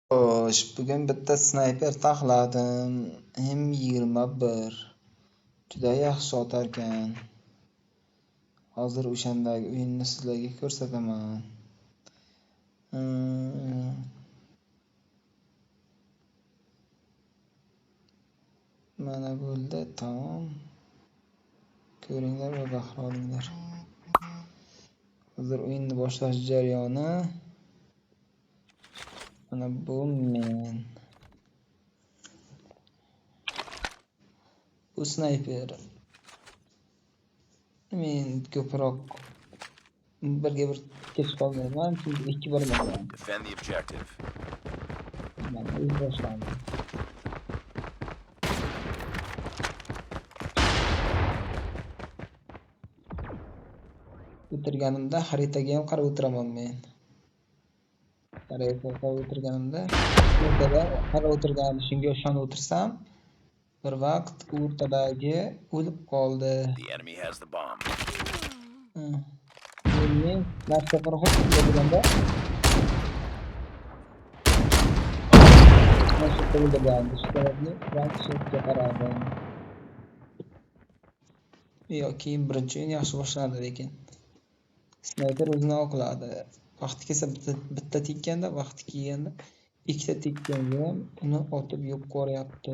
Xo'sh, bugun bitta snayper taxladim. M21. Juda yaxshi otarkan. Hozir o'shandagi o'yinni sizlarga ko'rsataman. Mana bo'ldi, tamom. Ko'ringlar va bahro olinglar. Hozir o'yinni boshlash jarayoni. Mana bu men. Bu snayper. Men ko'proq birga bir kech qolmayman, chunki ikki borman. Defend the objective. Mana o'yin boshlandi. O'tirganimda xaritaga ham qarab o'tiraman men. Xaritaga qarab o'tirganimda, o'rtada qarab o'tirganimda shunga ishonib o'tirsam, bir vaqt o'rtadagi o'lib qoldi. The enemy has the bomb. Men narsa qarab o'tirganda narsa qo'ldagan ishlarni ranchga qaradim. Keyin birinchi o'yin yaxshi boshlandi, lekin snayper o'zini oqladi. Vaqti kelsa bitta tekkanda, vaqti kelganda ikkita tekkanda ham uni otib yo'q qo'yapti.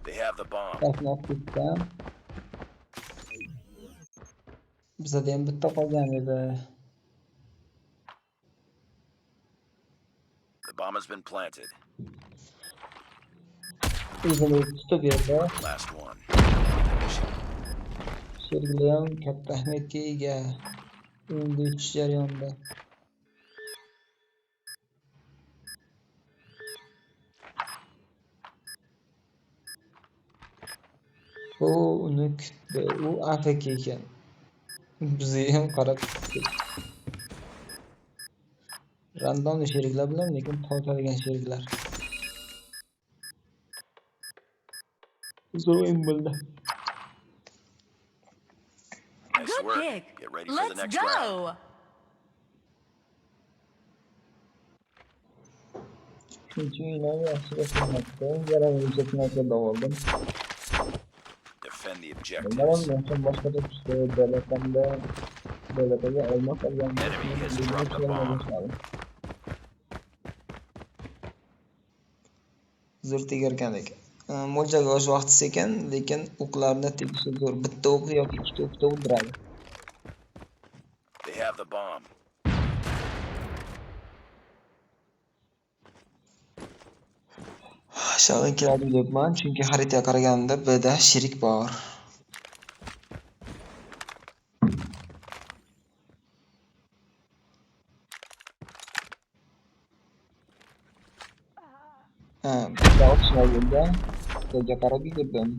They have the bomb. Bizda ham bitta qolgan edi. The bomb has been planted. Last one. Sergili ham katta ahamiyatga ega o'yinga o'tish jarayonida. U uni kutdi, u AFK ekan. Bizga ham qarab turdi. Random sheriklar bilan, lekin tortadigan sheriklar. Zo'r o'yin bo'ldi. Nice work. Get ready for the next round. Defend the objectives. Enemy has dropped the bomb. Zo'r tegarkan ekan. Mo'ljalga o'z vaqti ekan, lekin o'qlarni tegishi zo'r. Bitta o'q yoki ikkita o'qda o'ldiradi. They have the bomb. Shag'in keladi deyapman, chunki xaritaga qaraganda B'da sherik bor. Bitta o'xshaydi. Bizga qarab yurdim.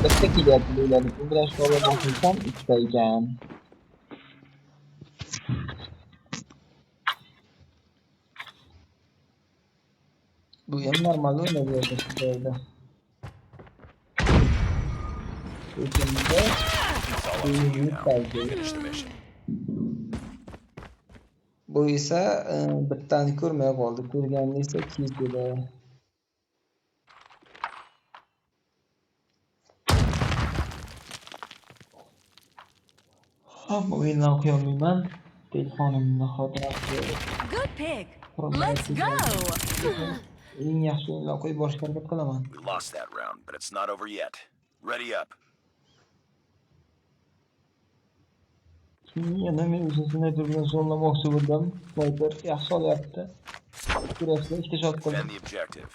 Bitta kelyapti deyiladi. Bu bilan shug'ullanmasam ikkita ekan. Bu ham normal o'ynaverdi sizlarda. Bu esa bittani ko'rmay qoldi. Ko'rganini esa kiydi. Hamma o'yinni o'qiy olmayman. Telefonimni xotirasi. Good pick. Let's go. Eng yaxshi o'yinlar qo'yib borishga harakat qilaman. We lost that round, but it's not over yet. Ready up. Yana men o'zimni bilan zo'rlamoqchi bo'ldim. Sniper yaxshi olyapti. Kurashda ikkita shot qo'ydim. Defend the objective.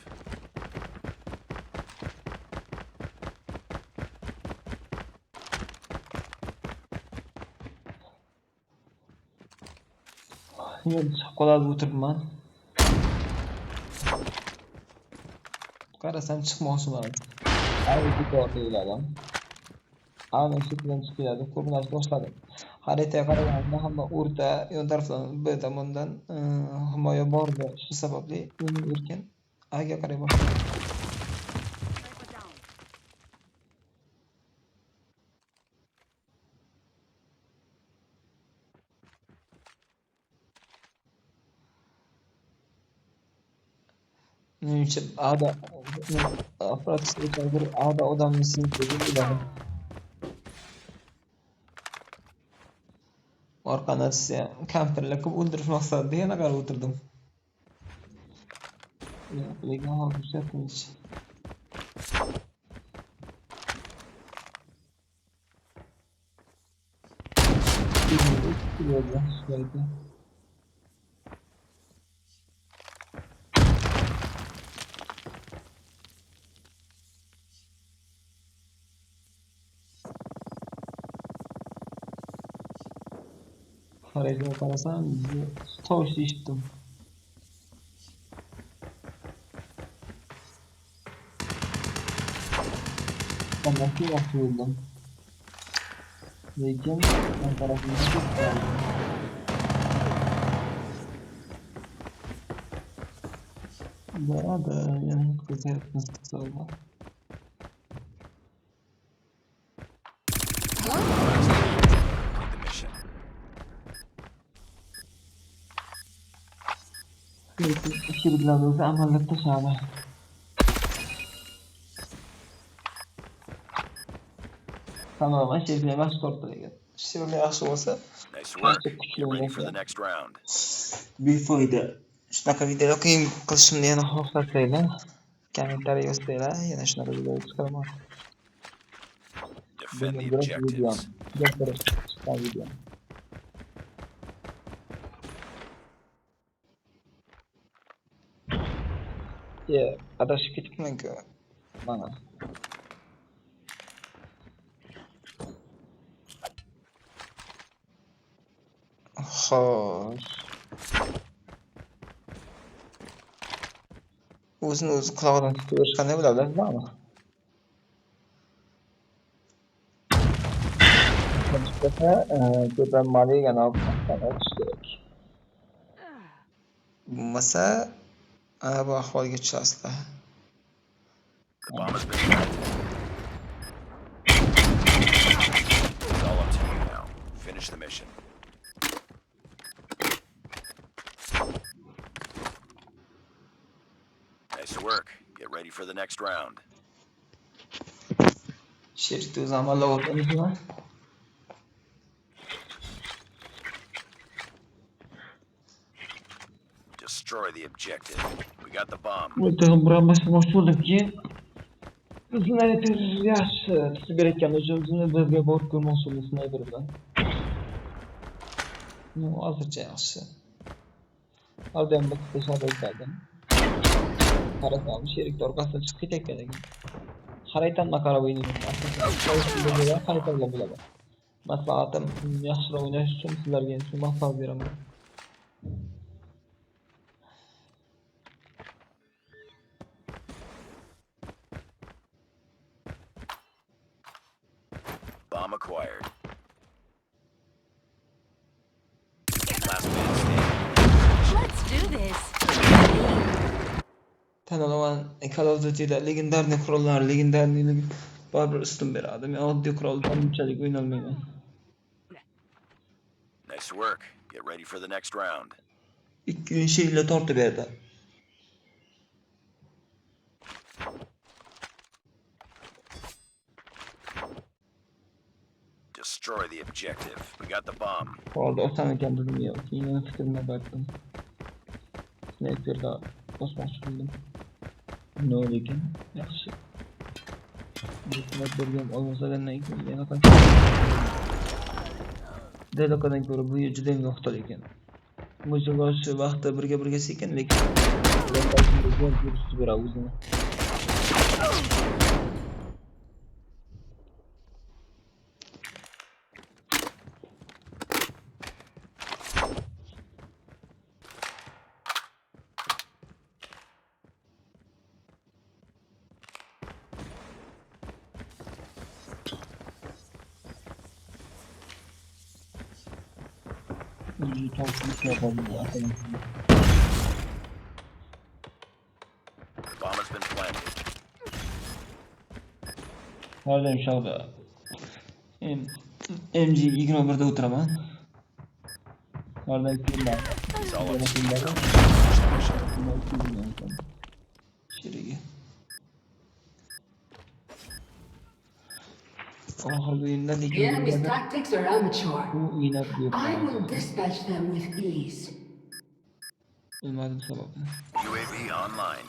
Yo'l chiqib qoladi o'tiribman. Qarasam chiqmoqchiman. Ayni to'g'ri o'yladim. Ana shu bilan chiqadi, ko'rinash boshladim. Xaritaga qaraganda hamma o'rta yon tarafdan B tomondan himoya bordi. Shu sababli o'yin erkin A'ga qaray boshladi. Menimcha A'da operatsiya bir A'da odamni sindirib biladi. Orqadan size kampirlar ko'p o'ldirish maqsadida yana qarab o'tirdim. Lekin hozir tinch. Qarayga qarasam, tovushni eshitdim. Qanday yaxshi bo'ldim. Lekin men tarafimdan ketdim. Boradi, yana ko'zayapmiz hisobda. Lekin ishi bilan o'zi amallab tashladi. Tamam, ashirga yaxshi tortilgan. Shirli yaxshi bo'lsa, Nice work. Get ready for the next round. befoyda. Shunaqa videolar qiyin qilishimni yana xohlasanglar, kommentariy yozsanglar, yana shunaqa videolar chiqaraman. Defend the objectives. Adashib ketibman-ku. Mana. Xo'sh. O'zini o'zi qulog'idan tutib olish qanday bo'ladi, bilasizmi? Ko'tarmali yana opsiyadan o'tish kerak. Bo'lmasa, bu ahvolga tushasizlar. The bomb has been planted. It's all up to you now. Finish the mission. Nice work. Get ready for the next round. Sherikni o'zi amallab o'tiribman. Destroy the objective. We got the bomb. O'tirib buramash bo'lib keyin snayper yaxshi tutib berayotgan uchun bizga borib ko'rmoqchi bo'ldim snayper bilan. Hozircha yaxshi. Oldin bir tashab o'tdim. Qarasam sherikni orqasidan chiqib ketayotgan ekan. Xaritamga qarab o'ynayman. Xaritamga bo'ladi. Maslahatim yaxshiroq o'ynash uchun sizlarga ham maslahat beraman. Bomb acquired. Last man standing. Let's do this. Tan olaman, Call of Duty'da legendarniy qurollar, legendarniyligi baribir ustun beradi. Men oddiy quroldan bunchalik o'ynolmayman. Nice work. Get ready for the next round. Ikki sheylar tortib berdi. Destroy the objective. We got the bomb. Qoldi oson ekan dedim, yo'q. Keyin fikrimni qaytdim. Sniperda bosmoqchi bo'ldim. No lekin yaxshi. Sniperga olmasagandan keyin yana qaytdim. Delokadan ko'ra bu juda ham yo'qtal ekan. Mo'jizochi vaqtda birga sekin, lekin virus beradi o'zini. Bomb has been planted. Hozir inshaalloh MG21 da o'tiraman. Hozir filmlar. Solid. Sherigi. Oxirgi o'yinda The lekin enemy's tactics are amateur. u o'ynab I will berdi. dispatch them with ease. Bilmadim sababini. UAV online.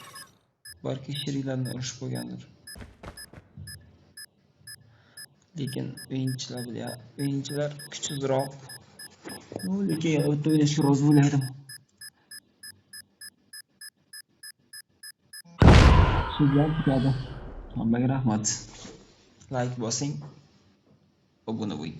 Balki sheriklarni urishib qo'ygandir. Lekin o'yinchilar kuchsizroq. Lekin o'ta o'ynashga rozi bo'lardim. Sizlar kutadi. Hammaga rahmat. Like bosing. Obuna bo'ling.